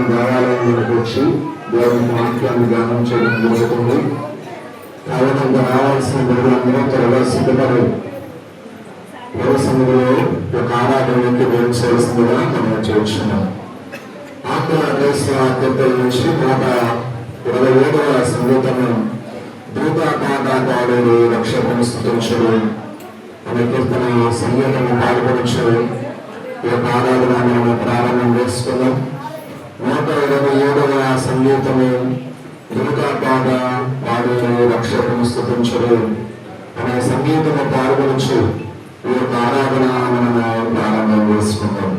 దేవాలయంలోకి వచ్చి దేవుని వాక్యాన్ని ధ్యానం చేయడం జరుగుతుంది. కాబట్టి రావాల్సిన దేవులందరూ త్వరగా సిద్ధపడి సన్నిధిలో ఒక ఆరాధనకి వేయించవలసిందిగా మనం చేస్తున్నాం. ఆత్మీయత నుంచి 127వ సంగీతము దూతాపాదాలు రక్షకుని స్తుతించడం అనే కీర్తన సంగీతము పాల్గొనడం ఈ యొక్క ఆరాధన మనం ప్రారంభం చేసుకున్నాం. 127వ సంగీతము దూతాపాదాలు రక్షకుని స్తుతించడం అనే సంగీతము పాల్గొనచ్చు ఈ యొక్క ఆరాధన మనము ప్రారంభం చేసుకుందాం.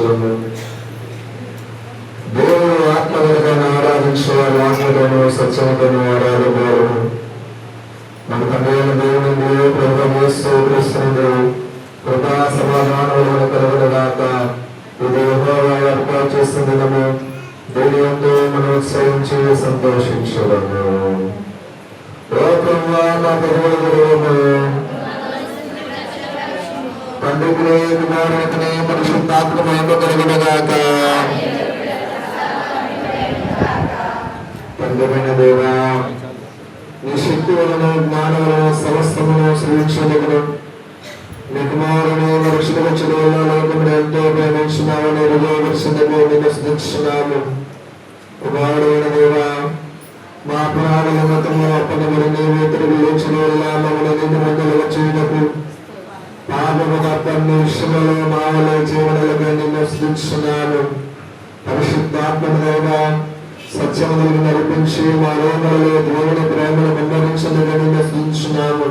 స్తోత్రము. దేవుడు ఆత్మగతను ఆరాధించేవారు ఆత్మతోనూ సత్యముతోనూ ఆరాధవారు. మన తండ్రి అయిన దేవుని ప్రభువు యేసు క్రీస్తునందు కృపా సమాధానములు కలుగునుగాక. ఇది యెహోవా ఏర్పాటు చేసిన దినము, దీని యందు మనం ఉత్సవించి సంతోషించదము. ఓ ప్రభువా, నా ప్రభువును తండ్రికినే కుమారునికినే పరిశుద్ధాత్మ మహిమ కలుగునుగాక. తండ్రిమైన దేవా, నీ శక్తి వలన జ్ఞానం వలన సమస్తమును సృష్టించదగును. నీ కుమారుని రక్షకుల చెరువుల లోకమును ఎంతో ప్రేమించున్నామని హృదయపరిచిందకు నిన్ను స్తుతిస్తున్నాము. కుమారుడైన దేవా, మా ప్రాణుల మతము అప్పనబడి నీవే తిరిగి లేచిన వల్ల మమ్మల్ని నిన్ను మందులుగా చేయటకు పాపము తప్పని విషయంలో మావలే జీవనలుగా నిన్ను స్తుతిస్తున్నాము. పరిశుద్ధాత్మను దేవా, సత్యములను నడిపించి మా లోకంలో దేవుని ప్రేమను వెంబడించదని నిన్ను స్తుతిస్తున్నాము.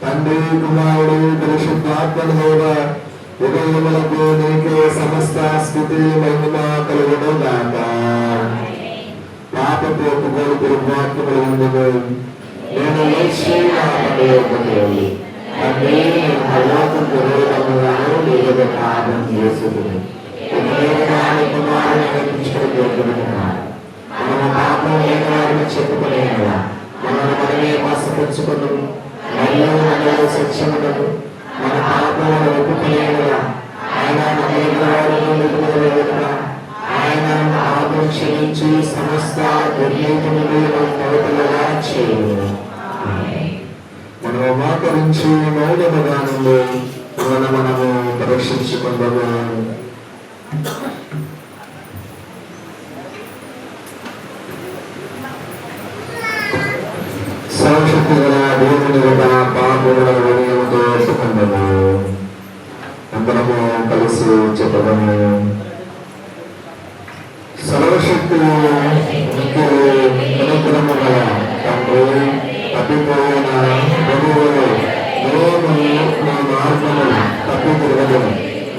తండ్రి, కుమారుడు, పరిశుద్ధాత్మను దేవా, యుగములకు నీకే సమస్త స్థితి మహిమ కలుగునుగాక. పాపపు ఒప్పుకోలు పొరపాటులు ఉండును. నేను లేచి నా పదయోగ్యతలు తండ్రి, నేను పరలోకం పురోగమనాలు నీకు పాపం చేసుకుని కుమారుని నడిపించుకోగలుగుతున్నాను. మన పాపం లేని వారిని చెప్పుకునేలా మనల్ని మనమే మోసపుచ్చుకును మరియు మనలో సత్యములను మన పాపములను ఒప్పుకునేలా ఆయన ఆయన పాపం క్షమించి సమస్త దుర్నీతిని నవతలుగా చేయను. మనము మోకరించి మౌన విధానంలో మనము పరీక్షించుకుందాము. సర్వశక్తి గల దేవుని యొక్క పాపముల హృదయంతో ఒప్పుకుందాము. అందరము కలిసి చెప్పదము. సర్వశక్తి అనుగ్రహము గల తండ్రి, తప్పిపోయిన ప్రభువులు, మేము మా మార్గము తప్పి తిరగదు.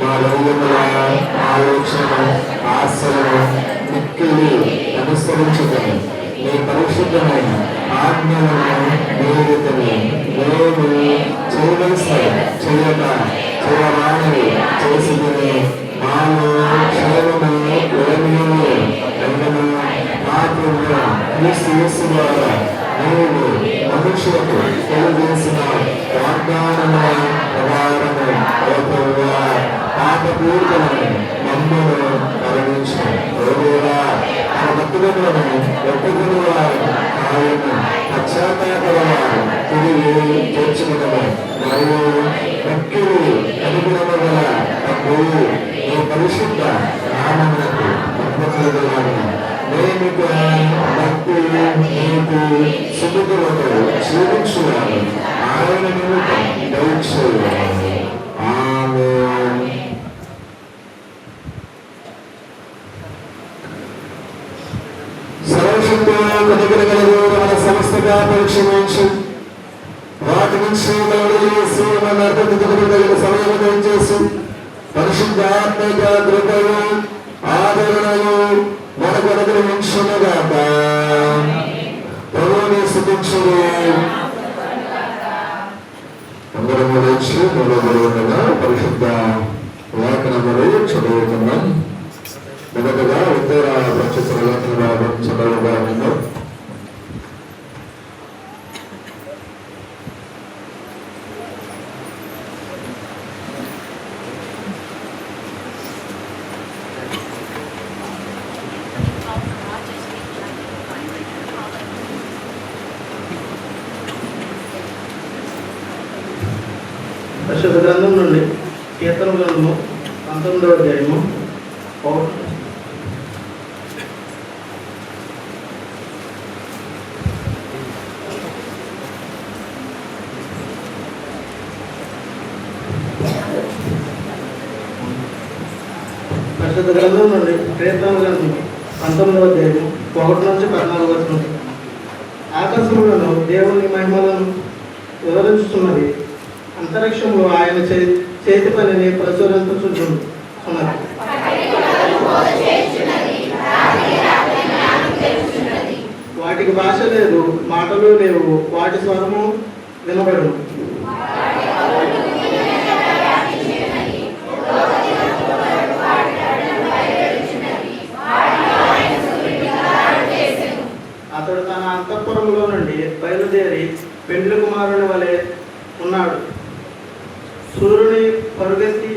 మా హృదయముల ఆలోచన ఆశలను మిక్కిలి అనుసరించుకొని నీ పరిశుద్ధమైన ఆజ్ఞలను వేదికని మేము చేయవలసిన చేయక చేయరాని చేసిందని మాలో క్షేమము ప్రేమను ఎండను మాత్రమే క్రీస్తు ద్వారా నీవు మనుషులకు తెలియజేసిన వాగ్దానముల ప్రకారము పాపపూర్వకమైన మమ్మను మరణించు. తన భక్తులను ఒప్పుకుని వారు ఆయన పశ్చాత్తాపవారు తిరిగి చేర్చుకున్నాము. మరియు భక్తులు అనుగుణము గల తప్పులు నీ పరిశుద్ధ నామమునకు మహిమకలుగును. నేను భక్తి నీకు సుఖములతో జీవించువారు ఆయన నిమిత్తం దయచేయాలి. ఆమేన్. సర్వశక్తిగలదు మన సమస్తగా పరీక్షించు. వాటి నుంచి మన అర్థం సమయం చేసి పరిశుద్ధాత్మక కృపను ఆదరణలు మనకు అనుగ్రహించునుగాక. ప్రభువుని స్తుతించుడు. అందరము లేచి నిలబడిన పరిశుద్ధ లేఖనములు చదువుతున్నాం. మొదటగా ఉత్తర ప్రచుర లేఖన భాగం చదవగా ఉందో పరిశుద్ధ గ్రంథం నుండి కీర్తన గ్రంథము 19వ అధ్యాయము పరిశుద్ధ గ్రంథం నుండి కీర్తన గ్రంథము 19వ అధ్యాయము 1 నుంచి 14 వరకు. ఆకాశములను దేవుని మహిమలను వివరించుతున్నది, అంతరిక్షంలో ఆయన చేతి పనిని ప్రచురించుచున్నది. కొండలు లేవు, వాటి స్వరము వినబడును. అతడు తన అంతఃపురంలో నుండి బయలుదేరి పెండ్లి కుమారుని వలె ఉన్నాడు. సూర్యుని పరుగెత్తి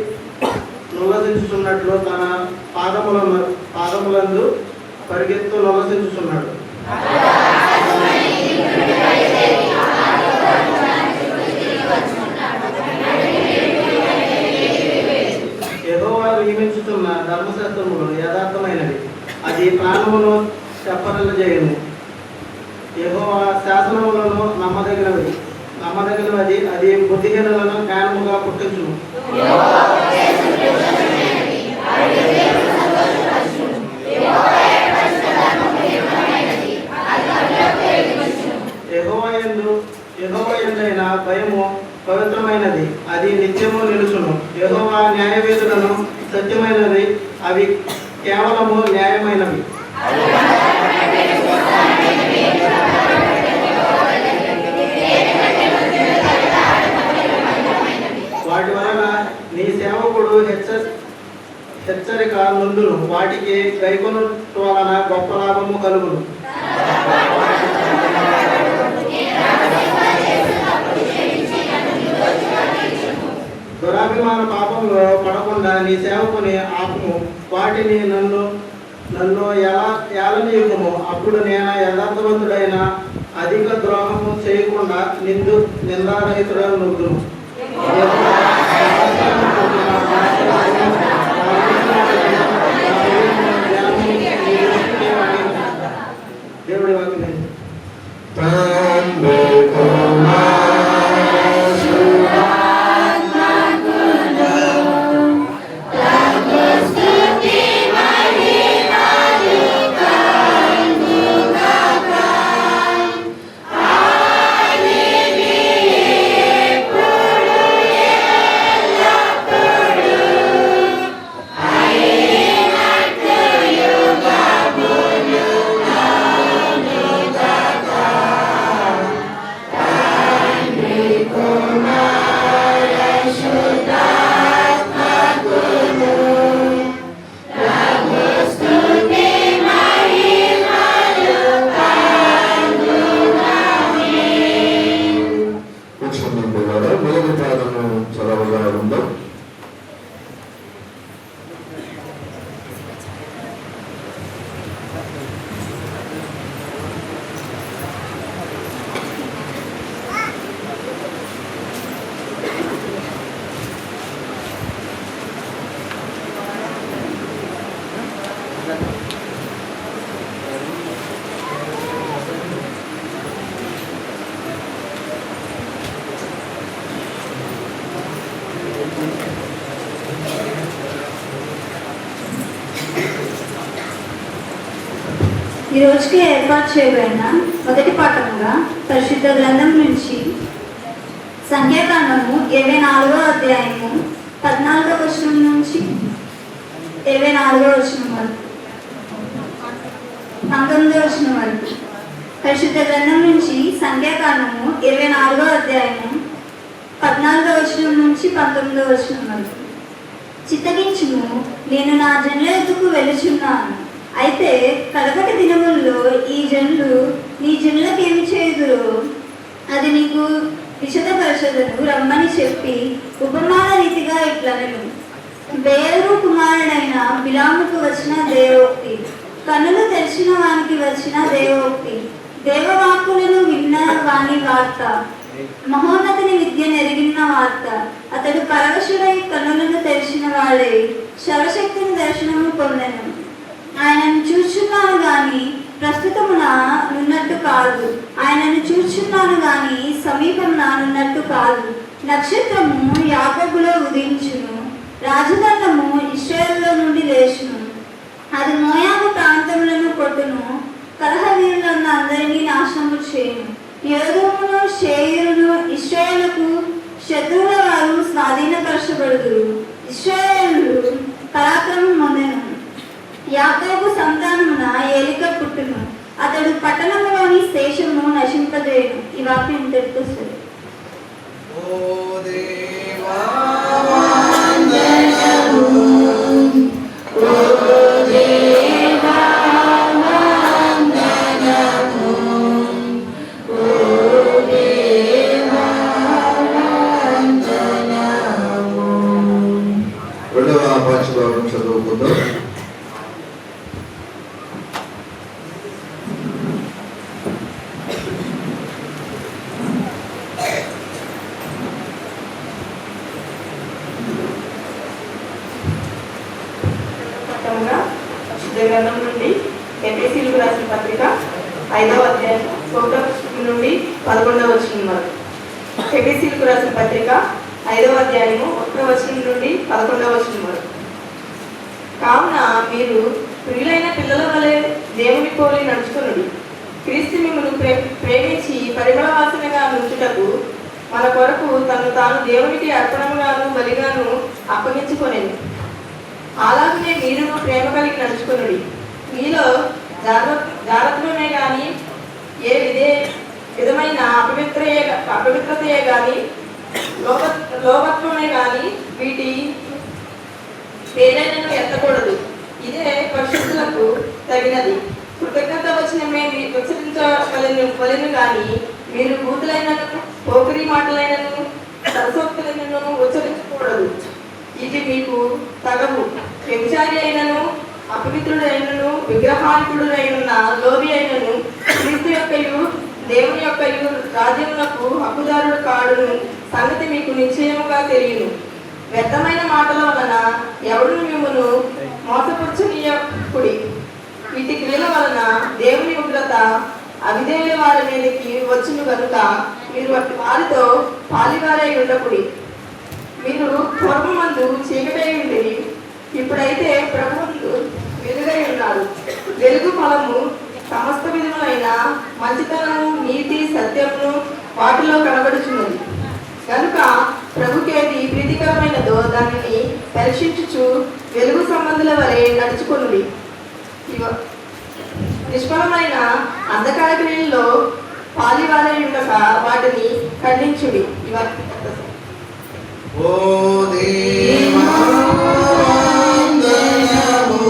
నుల్లసించుచున్నట్లు తన పాదములందు పరిగెత్తు నుల్లసించుచున్నాడు. యెహోవా నియమించుతున్న ధర్మశాస్త్రములు యథార్థమైనవి, అది ప్రాణమును చెప్పనజేయును. యెహోవా శాసనములను నమ్మదగినది, అది బుద్ధిహీనులను జ్ఞానముగా పుట్టించును. యెహోవా యందైన భయము పవిత్రమైనది, అది నిత్యము నిలుచును. యెహోవా న్యాయవేదులను సత్యమైనది, అవి కేవలము న్యాయమైనవి. వాటి వలన నీ సేవకుడు హెచ్చరిక నుండును, వాటికి గైకొనుట వలన గొప్ప లాభము కలుగును. దురాభిమాన పాపంలో పడకుండా నీ సేవకుని ఆపుము, వాటిని నన్ను ఏలనీయకుము. అప్పుడు నేను యథార్థవంతుడైన అధిక ద్రోహము చేయకుండా నిందారహితుడను నుగ్గును. దేవుడి వాక్యం. ఈ రోజుకి ఏర్పాటు చేయబడిన మొదటి పాఠంగా పరిశుద్ధ గ్రంథం నుంచి సంఖ్యాకాండము 24వ అధ్యాయము 14వ వచనం నుంచి 24వ వచనం వరకు 19వ వచనం వరకు. పరిశుద్ధ గ్రంథం నుంచి సంఖ్యాకాండము 24వ అధ్యాయము 14వ వచనం నుంచి 19వ వచనం వరకు. చిత్తగించుము, నేను నా జనుల యొద్దకు వెలుచున్నాను. అయితే కడపటి దినముల్లో ఈ జనులు నీ జనులకేమి చేయుదురో అది నీకు విశదపరచదను రమ్మని చెప్పి ఉపమాన రీతిగా ఇట్లనెను. బేయరు కుమారుడైన బిలాముకు వచ్చిన దేవోక్తి, కన్నులు తెరిచిన వానికి వచ్చిన దేవోక్తి, దేవవాక్కులను విన్న వాని వార్త, మహోన్నతిని విద్యను ఎరిగిన వార్త. అతడు పరవశుడై కన్నులను తెరిచిన వాడే శవశక్తిని దర్శనము పొందెను. ఆయనను చూచున్నాను గాని ప్రస్తుతమున నున్నట్టు కాదు, ఆయనను చూచున్నాను గాని సమీపమున నున్నట్టు కాదు. నక్షత్రము యాకోబులో ఉదయించును, రాజదండము ఇశ్రాయేలులో నుండి లేచును. అది మోయాబు ప్రాంతములను కొట్టును, కలహవీరులను అందరినీ నాశనము చేయును. యోధమును షేయును ఇశ్రాయేలుకు శత్రువుల వారు స్వాధీనపరచబడుదురు. ఇశ్రాయేలు పరాక్రమం పొందెను. యాకోబు సంతానమున ఏలిక పుట్టును. అతడు పట్టణములో నీ శేషము నశింపజేయను. ఈ వాక్యం ఇంతటితో సరే. రెండవ పాఠ్యభాగం చదువుకుందాం. గ్రంథం నుండి ఎఫెసీయులకు రాసిన పత్రిక 5వ అధ్యాయం 1 నుండి 11వ వచనం వరకు. ఎఫెసీయులకు రాసిన పత్రిక 5వ అధ్యాయము 1వ వచనం నుండి 11వ వచనం వరకు. కావున మీరు ప్రియులైన పిల్లల వలె దేవుని పోలి నడుచుకొనుడి. క్రీస్తు మిమ్మల్ని ప్రేమించి పరిమళ వాసనగా నుంచుటకు మన కొరకు తను తాను దేవునికి అర్పణముగాను బలిగాను అప్పగించుకొనేది. అలాగనే మీరు ప్రేమ కలిగి నడుచుకునుడి. మీలో జాగ్రత్తమే కానీ ఏ విధమైన అపవిత్రతయే కానీ లోభత్వమే కానీ వీటి పేరైనను ఎత్తకూడదు. ఇదే పరిశుద్ధులకు తగినది. కృతజ్ఞత వచనమే మీరు ఉచ్చరించవలెను కానీ మీరు బూతులైనను పోకిరి మాటలైనను సరసోక్తులైనను ఉచ్చరించకూడదు. ఇది మీకు తగవు. వ్యభిచారి అయినను అపవిత్రుడైనను విగ్రహాంకుడునైన లోబి అయినను క్రీస్తు యొక్కయు దేవుని యొక్కయు రాజ్యములకు హక్కుదారుడు కాడును సంగతి మీకు నిశ్చయముగా తెలియను. వ్యర్థమైన మాటల వలన ఎవడును మిమ్మును మోసపుచ్చనీయకుడి. వీటి క్రియల వలన దేవుని ఉగ్రత అవిధేయుల వారి మీదకి వచ్చును కనుక మీరు వారితో పాలివారై ఉండకుడి. మీరు పూర్వమందు చీకటై ఉండేది, ఇప్పుడైతే ప్రభువుందు వెలుగై ఉన్నారు. వెలుగు ఫలము సమస్త విధములైన మంచితనము, నీతి, సత్యమును వాటిలో కనబడుచున్నది. కనుక ప్రభుకేది ప్రీతికరమైనదో దానిని పరీక్షించుచు వెలుగు సంబంధుల వలె నడుచుకొనుడి. నిష్ఫలమైన అంధకార క్రియల్లో పాలివారై ఉండక వాటిని ఖండించుడి. ఇవన్నీ ఓ దేవా వందనము,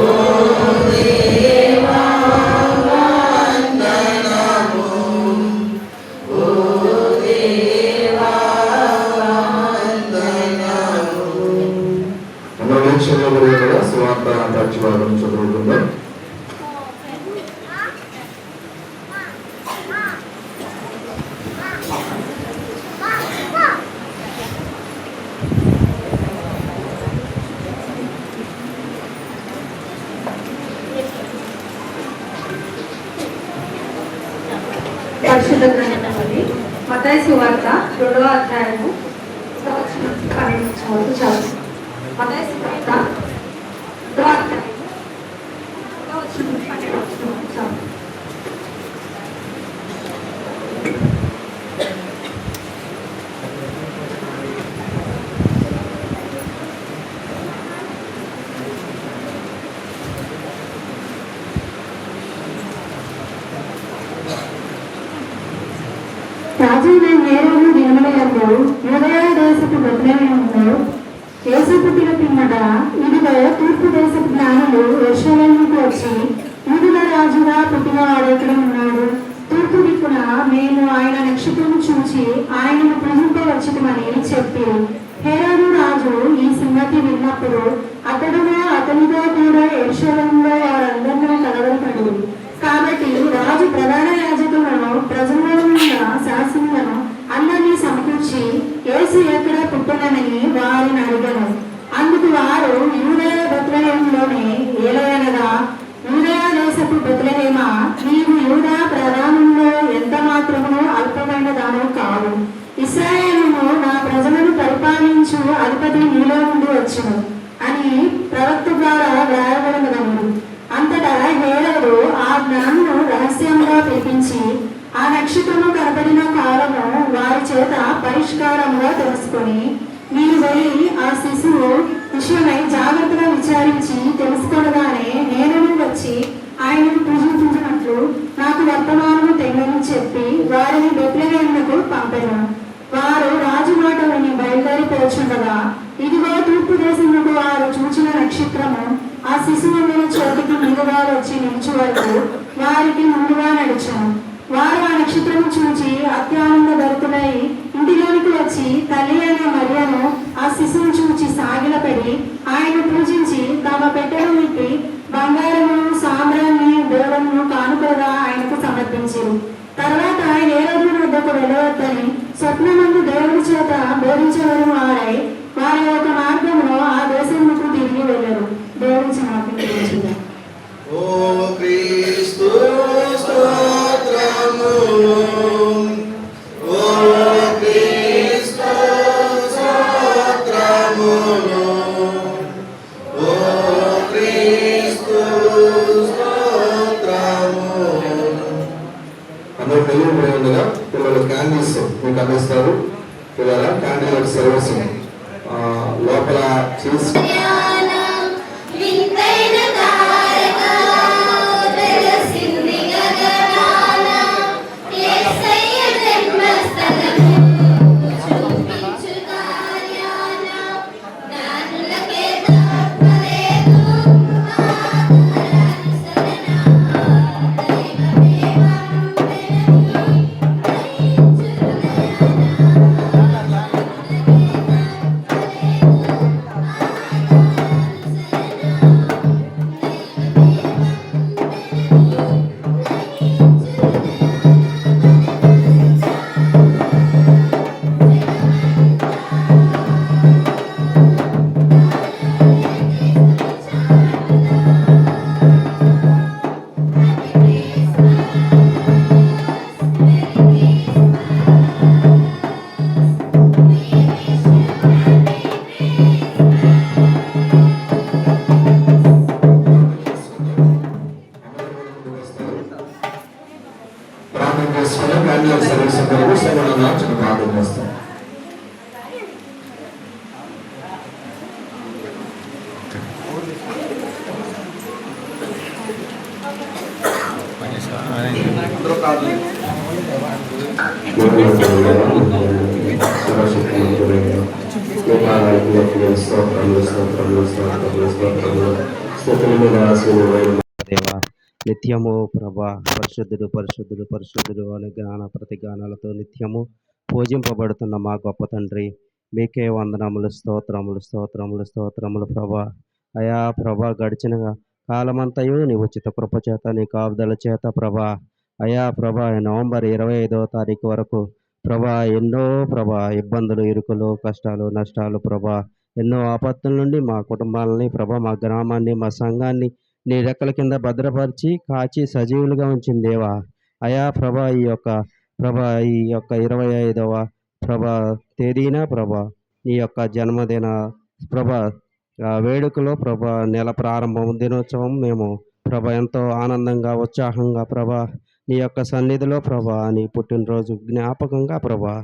ఓ దేవా వందనము, ఓ దేవా వందనము. మన వీక్షణలో కూడా సువార్త పాఠ్యభాగం చదువుకుందాం. పరిశుద్ధ గ్రంథంలోని మత్తయి సువార్త 2వ అధ్యాయము 12 వరకు చదువు. మత్తయి సువార్త 2వ అధ్యాయం 12 వరకు చదువు. రాజైన హేరోదు దినములందు యూదయ దేశపు బెత్లెహేములో యేసు పుట్టిన పిమ్మట ఇదిగో తూర్పు దేశపు జ్ఞానులు యెరూషలేముకు వచ్చి యూదుల రాజుగా పుట్టినవాడెక్కడ ఉన్నాడు? తూర్పు దిక్కున మేము ఆయన నక్షత్రము చూచి ఆయనను పూజింపవచ్చుమని చెప్పి హేరోదు రాజు ఈ సంగతి విన్నప్పుడు అతడును అతనితో కూడా యెరూషలేములో వారందరినీ కలవరపడి కాబట్టి రాజు ప్రధాన యాజకులను ప్రజలలో ఉన్న శాసనులను అందరినీ సమకూర్చి యేసు ఎక్కడ పుట్టనని వారిని అడిగాను. అందుకు వారు యూదయ బెత్లెహేములోనే ఏలయనగా యూదయ దేశపు బెత్లెహేమా, నీవు యూదా ప్రధానంలో ఎంత మాత్రము అల్పమైన దానవు కావు. ఇశ్రాయేలును నా ప్రజలను పరిపాలించు అధిపతి నీలో నుండి వచ్చును అని ప్రవక్త ద్వారా వ్రాయబడినదనుడు. అంతటా హేరోదు ఆ జ్ఞానును రహస్యంగా పిలిపించి ఆ నక్షత్రము కనబడిన కాలము వారి చేత పరిష్కారంగా తెలుసుకొని మీరు వెళ్ళి ఆ శిశువు విషయమై జాగ్రత్తగా విచారించి తెలుసుకొనగానే నేను వచ్చి ఆయనను పూజించినట్లు శిశువు ఉన్న చోటికి మీదుగా వచ్చి నిలిచి వరకు వారికి ముందుగా నడిచాను. వారు ఆ నక్షత్రం చూచి అత్యానంద భరితులై ఇంటిలోనికి వచ్చి తల్లి అయిన మరియను ఆ శిశువును చూచి సాగిలపడి ఆయన పూజించి తమ పెట్టెలు విప్పి బంగారము సాంబ్రాన్ని దేవులను కానుకలుగా ఆయనకు సమర్పించారు. తర్వాత ఆయన హేరోదు వద్దకు వెళ్ళవద్దని స్వప్నమందు దేవుడి చేత బోధించబడిన వారై వారి యొక్క మార్గంలో ఆ దేశముకు తిరిగి వెళ్ళరు. దేవుడి సమాపించారు. ఓ క్రీస్తు స్తోత్రము, ఓ క్రీస్తు స్తోత్రము, ఓ క్రీస్తు స్తోత్రము. అందరూ తెలియబడి ఉండగా పిల్లలు క్యాండిల్స్ మీకు అందిస్తారు. పిల్లల క్యాండిల్ సర్వీస్ లోపల చేసి ప్రార్థన చేసుకుని క్యాండిల్ సర్వీస్ కొరకు సేవలను చిన్న ప్రార్థన చేస్తాం. దేవా నిత్యము ప్రభా పరిశుద్ధుడు పరిశుద్ధుడు పరిశుద్ధుడు అనే గాన ప్రతిగానాలతో నిత్యము పూజింపబడుతున్న మా గొప్ప తండ్రి, మీకే వందనములు, స్తోత్రములు స్తోత్రములు స్తోత్రములు ప్రభా. అయా ప్రభా, గడిచిన కాలమంతయు నీ ఉచిత కృప చేత, నీ కాపుదల చేత ప్రభా, అయా ప్రభా నవంబర్ 25వ తారీఖు వరకు ప్రభా ఎన్నో ప్రభా ఇబ్బందులు, ఇరుకులు, కష్టాలు, నష్టాలు ప్రభా, ఎన్నో ఆపత్తుల నుండి మా కుటుంబాలని ప్రభా, మా గ్రామాన్ని, మా సంఘాన్ని నీ రెక్కల కింద భద్రపరిచి కాచి సజీవులుగా ఉంచిన దేవా. అయా ప్రభా ఈ యొక్క 25వ ప్రభా తేదీన ప్రభా నీ యొక్క జన్మదిన ప్రభా వేడుకలో ప్రభా నెల ప్రారంభం దినోత్సవం మేము ప్రభా ఎంతో ఆనందంగా ఉత్సాహంగా ప్రభా నీ యొక్క సన్నిధిలో ప్రభా నీ పుట్టినరోజు జ్ఞాపకంగా ప్రభా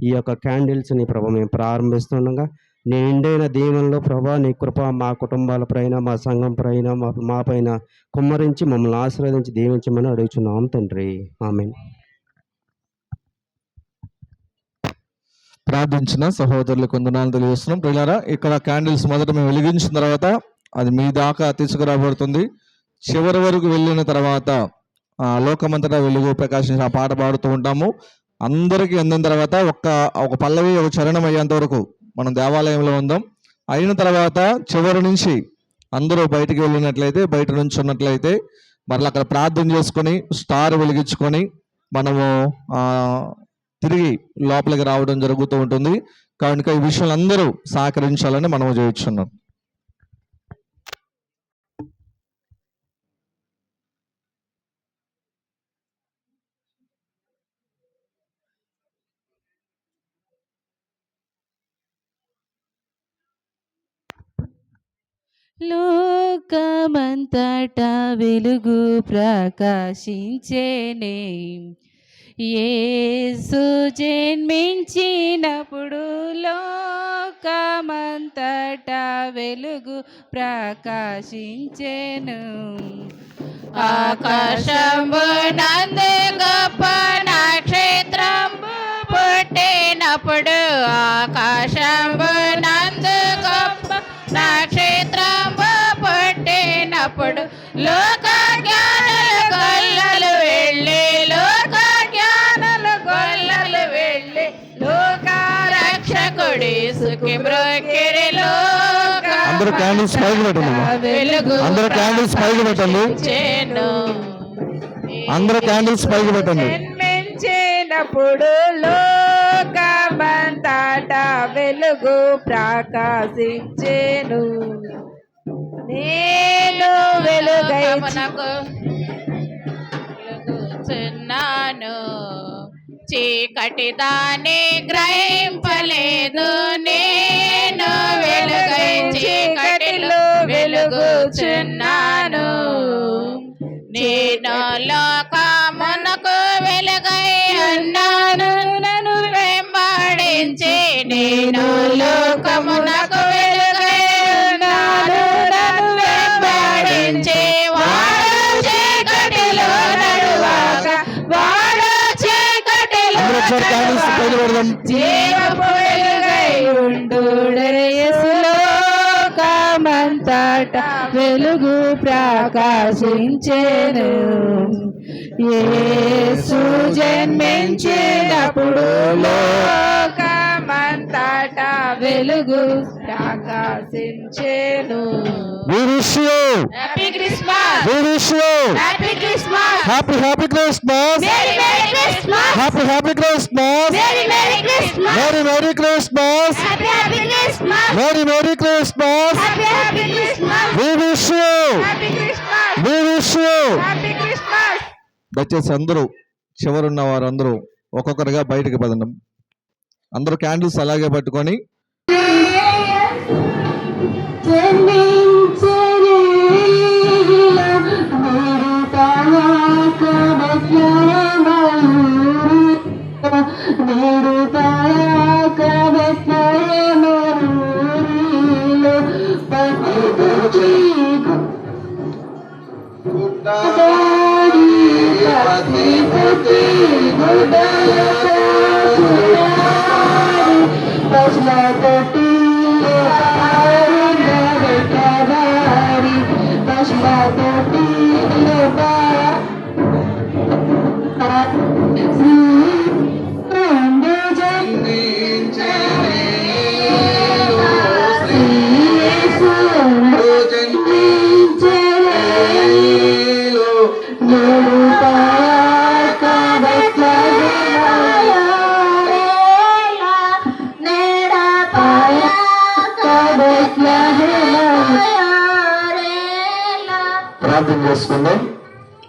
ఈ యొక్క క్యాండిల్స్ని ప్రభా మేము ప్రారంభిస్తుండగా నీ నిండైన దీవెనలో ప్రభా నీ కృప మా కుటుంబాల పైన, మా సంఘం పైన, మా పైన కుమ్మరించి మమ్మల్ని ఆశీర్వదించి దీవించమని అడుగుచున్నాం తండ్రి. ఆమేన్. ప్రార్థించిన సహోదరులకు వందనాలు తెలియజేస్తున్నాం. ప్రియులారా, ఇక్కడ క్యాండిల్స్ మొదట మేము వెలిగించిన తర్వాత అది మీ దాకా తీసుకురాబడుతుంది. చివరి వరకు వెళ్ళిన తర్వాత లోకమంతటా వెలుగు ప్రకాశించి ఆ పాట పాడుతూ ఉంటాము. అందరికీ అందిన తర్వాత ఒక పల్లవి, ఒక చరణం అయ్యేంత వరకు మనం దేవాలయంలో ఉందాం. అయిన తర్వాత చివరి నుంచి అందరూ బయటికి వెళ్ళినట్లయితే, బయట నుంచి ఉన్నట్లయితే మరలా అక్కడ ప్రార్థన చేసుకొని స్టార్ వెలిగించుకొని మనము తిరిగి లోపలికి రావడం జరుగుతూ ఉంటుంది. కనుక ఈ విషయాలు అందరూ సహకరించాలని మనం చేస్తున్నాం. లోకమంతటా వెలుగు ప్రకాశించేనే, యేసు జన్మించినప్పుడు లోకమంతటా వెలుగు ప్రకాశించెను. ఆకాశంబునందు గొప్ప నక్షత్రంబు పుట్టినప్పుడు, ఆకాశంబునందు గొప్ప నక్షత్రంబు పుట్టిన పుట్టినప్పుడు లోక జ్ఞానులు గొల్లలు వెళ్ళి లోక జ్ఞానులు గొల్లలు వెళ్ళి లోక రక్షకుడి సుఖి బ్రోకిరి లోక అందరూ క్యాండిల్స్ పైకి పెట్టండి. వెలుగు అందరూ క్యాండిల్స్ పైకి పెట్టండి. అందరూ క్యాండిల్స్ పైకి పెట్టండి. జన్మించినప్పుడు లోకమంతట వెలుగు ప్రకాశించెను. నేను వెలుగుచున్నాను, చీకటి దాన్ని గ్రహింపలేదు. నేను వెలుగై చీకటిలో వెలుగుచున్నాను. నేను లోకమునకు వెలుగై ఉన్నాను, నన్ను వెంబడించి నేను లోకమునకు వెలుగై ఉన్నాను, నన్ను వెంబడించి వాడు చీకటిలో నడువాక వాడు చీకటిలో జీవపు వెలుగై ఉండు. లోకమంతట వెలుగు ప్రకాశించెను. యేసు జన్మించినప్పుడు లోకమంతట వెలుగు ప్రకాశించెను. Happy Christmas, happy Christmas, happy Christmas, merry Christmas, happy Christmas, merry Christmas, merry Christmas, happy Christmas, merry Christmas. Happy Christmas, We wish you. Happy Christmas, We wish you. Happy Christmas. దయచేసి అందరూ చివరున్న వారందరూ ఒక్కొక్కరిగా బయటకు పదండి. అందరూ క్యాండిల్స్ అలాగే పట్టుకొని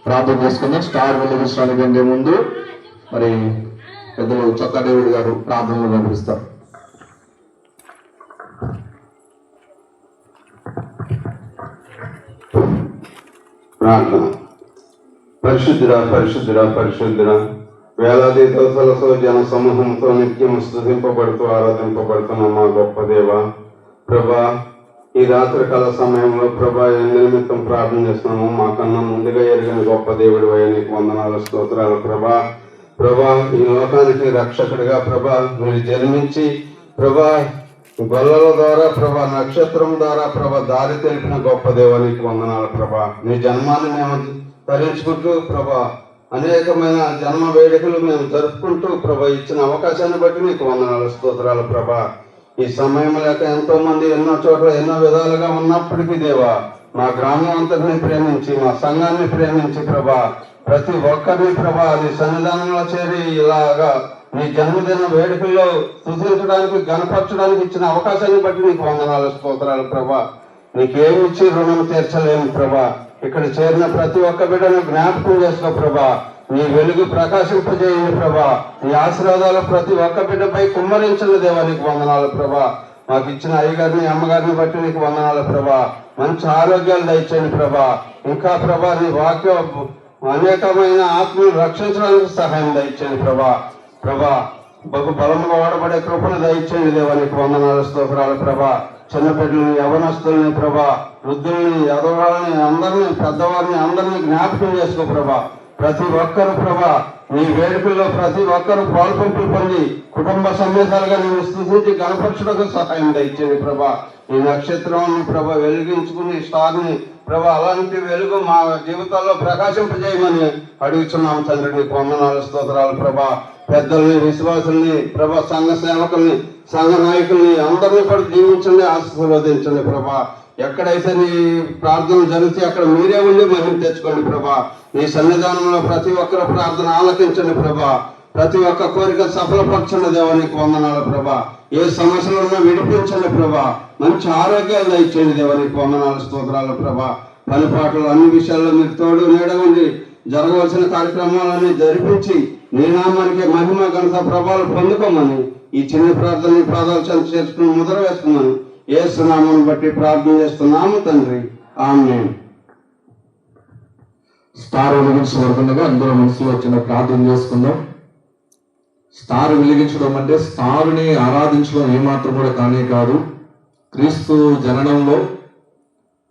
ప్రార్థన చేసుకుందాం. స్టార్ వెలిగించడానికి కంటే ముందు మరి పెద్దలు చొక్కా డేవిడ్ గారు ప్రార్థనలు నడిపిస్తారు. ప్రార్థన. పరిశుద్ధుడా పరిశుద్ధుడా పరిశుద్ధుడా, వేలాది దోసలతో జన సమూహంతో నిత్యం స్తుతింపబడుతూ ఆరాధింపబడుతున్న మా గొప్ప దేవ ప్రభా, ఈ రాత్రికాల సమయంలో ప్రభా ఎందు నిమిత్తం ప్రార్థన చేస్తున్నాము. మాకన్నా ముందుగా ఎరిగిన గొప్ప దేవుడు అయ్యా, నీకు వందనాలు స్తోత్రాలు ప్రభా. ప్రభా, ఈ లోకానికి రక్షకుడిగా ప్రభా మీరు జన్మించి ప్రభా గొల్లల ద్వారా ప్రభా నక్షత్రం ద్వారా ప్రభా దారి తెలిపిన గొప్ప దేవానికి వందనాలు ప్రభా. నీ జన్మాన్ని మేము తరించుకుంటూ ప్రభా అనేకమైన జన్మ వేడుకలు మేము జరుపుకుంటూ ప్రభా ఇచ్చిన అవకాశాన్ని బట్టి నీకు వందనాలు స్తోత్రాలు ప్రభా. ఈ సమయం లేక ఎంతో మంది ఎన్నో చోట్ల ఎన్నో విధాలుగా ఉన్నప్పటికీ దేవా, మా గ్రామం అంతటిని ప్రేమించి మా సంఘాన్ని ప్రేమించి ప్రభా ప్రతి ఒక్కరిని ప్రభా నీ సన్నిధానంలో చేరి ఇలాగా నీ జన్మదిన వేడుకల్లో స్తుతించడానికి గణపరచడానికి ఇచ్చిన అవకాశాన్ని బట్టి నీకు వందనాలు స్తోత్రాలు ప్రభా. నీకేమి ఇచ్చి రుణం తీర్చలేము ప్రభా. ఇక్కడ చేరిన ప్రతి ఒక్క బిడ్డను జ్ఞాపకం చేసుకో ప్రభా. నీ వెలుగు ప్రకాశింపజేయండి ప్రభా. నీ ఆశీర్వాదాలు ప్రతి ఒక్క బిడ్డపై కుమ్మరించని దేవా నీకు వందనాలు ప్రభా. మాకు ఇచ్చిన అయ్యగారిని అమ్మగారిని బట్టి నీకు వందనాలు ప్రభా. మంచి ఆరోగ్యాలు దయచేయండి ప్రభా. ఇంకా ప్రభా నీ వాక్యం అనేకమైన ఆత్మను రక్షించడానికి సహాయం దయచేయండి ప్రభా. ప్రభా బహు బలముగా వాడబడే కృపను దయచేయండి దేవా నీకు వందనాలు స్తోత్రాలు ప్రభా. చిన్నపిల్లల్ని యవనస్తుల్ని ప్రభా, వృద్ధుల్ని యదవాళ్ళని అందరినీ పెద్దవారిని అందరినీ జ్ఞాపకం చేసుకో ప్రభా. ప్రతి ఒక్కరు ప్రభా ఈ వేడుకల్లో ప్రతి ఒక్కరూ పాల్పంపులు పొంది కుటుంబ సమేతాలుగా నేను స్తుతించి గణపరచుటకు సహాయం దయచేయండి ప్రభా. ఈ నక్షత్రం ప్రభ వెలిగించుకుని స్టార్ని ప్రభా అలాంటి వెలుగు మా జీవితాల్లో ప్రకాశింపజేయమని అడుగుతున్నాం తండ్రి. నీకు వందనాలు స్తోత్రాలు ప్రభా. పెద్దల్ని విశ్వాసుల్ని ప్రభా, సంఘ సేవకుల్ని సంఘ నాయకుల్ని అందరినీ కూడా దీవించండి, ఆశీర్వదించండి ప్రభా. ఎక్కడైతే నీ ప్రార్థన జరిగితే అక్కడ మీరే ఉండి మహిమ తెచ్చుకోండి ప్రభా. నీ సన్నిధానంలో ప్రతి ఒక్కరి ప్రార్థన ఆలకించండి ప్రభా. ప్రతి ఒక్క కోరిక సఫలపరచండి దేవా. నీకు వందనాలు ప్రభా. ఏ సమస్యలు ఉన్నా విడిపించండి ప్రభా. మంచి ఆరోగ్యాలు దయచేయండి దేవా. నీకు వందనాలు స్తోత్రాలు ప్రభా. పనిపాట్లు అన్ని విషయాల్లో మీరు తోడు నీడ ఉండి జరగవలసిన కార్యక్రమాలన్నీ జరిపించి నీ నామానికి మహిమ ఘనత ప్రభావాలు పొందుకోమని ఈ చిన్న ప్రార్థన పాదాలు చెంత చేసుకుని ముద్ర వేస్తున్నాను. యేసు నామమును బట్టి ప్రార్థన చేస్తున్నాము తండ్రి, ఆమేన్. స్టార్ వెలిగించబడుతుండగా అందరూ మనసులో చిన్న ప్రార్థన చేసుకుందాం. స్టార్ వెలిగించడం అంటే స్టార్ని ఆరాధించడం ఏమాత్రం కూడా కానే కాదు. క్రీస్తు జననంలో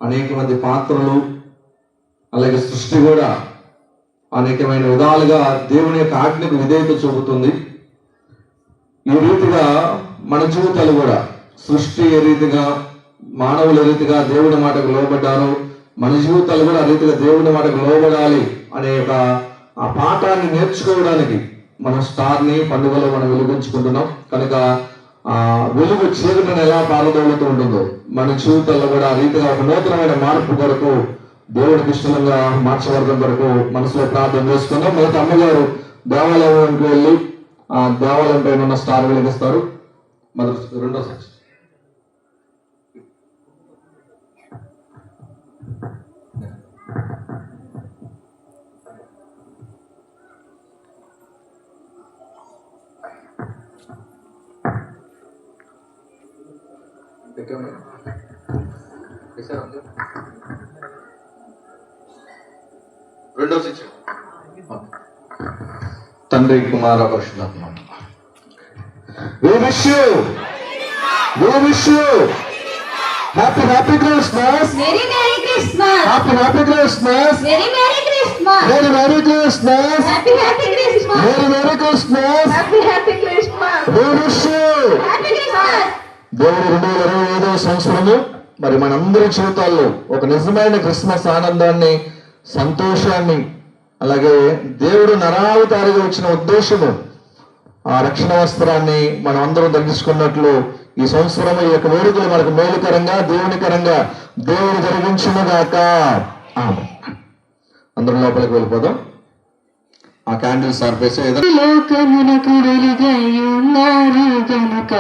అనేక మంది పాత్రలు, అలాగే సృష్టి కూడా అనేకమైన విధాలుగా దేవుని యొక్క ఆజ్ఞకు విధేయత చూపుతుంది. ఈ రీతిగా మన జీవితాలు కూడా సృష్టి ఏ రీతిగా, మానవులు ఏ రీతిగా దేవుని మాటకు లోబడ్డారో మన జీవితాలు కూడా ఆ రీతిగా దేవుని మాటకు లోబడాలి అనే ఒక ఆ పాఠాన్ని నేర్చుకోవడానికి మన స్టార్ని పండుగలో మనం వెలిగించుకుంటున్నాం. కనుక ఆ వెలుగు చీకటిని ఎలా పారదోలుతూ ఉంటుందో మన జీవితాల్లో కూడా ఆ రీతిగా ఒక నూతనమైన మార్పు కొరకు, దేవుడికి ఇష్టంగా మార్చవర్గం కొరకు మనసులో ప్రార్థన చేసుకుందాం. మొదటి అమ్మగారు దేవాలయానికి వెళ్ళి ఆ దేవాలయం పైన ఉన్న స్టార్ వెలిగిస్తారు. రెండో సెక్షన్ రెండో శిక్షణ తండ్రి కుమార పరిశుద్ధాత్మ. We wish you happy Christmas. Very Merry Christmas. Happy Christmas. Very Merry Christmas. Merry Christmas. Happy Christmas. Merry Christmas. Happy Christmas. We wish you Happy Christmas. దేవుడు 2025వ సంవత్సరము మరి మనందరి జీవితాల్లో ఒక నిజమైన క్రిస్మస్ ఆనందాన్ని, సంతోషాన్ని, అలాగే దేవుడు నరావతారిగా వచ్చిన ఉద్దేశము ఆ రక్షణ వస్త్రాన్ని మనం అందరం ధరించుకున్నట్లు ఈ సంవత్సరం ఈ యొక్క వేడుకలు మనకు మేలుకరంగా, దేవునికరంగా దేవుడు జరిగించునుగాక. అందరం లోపలికి వెళ్ళిపోదాం. ఆ క్యాండిల్స్ ఆర్పేసి లోకమునకు వెలుగై ఉన్నారు గనుక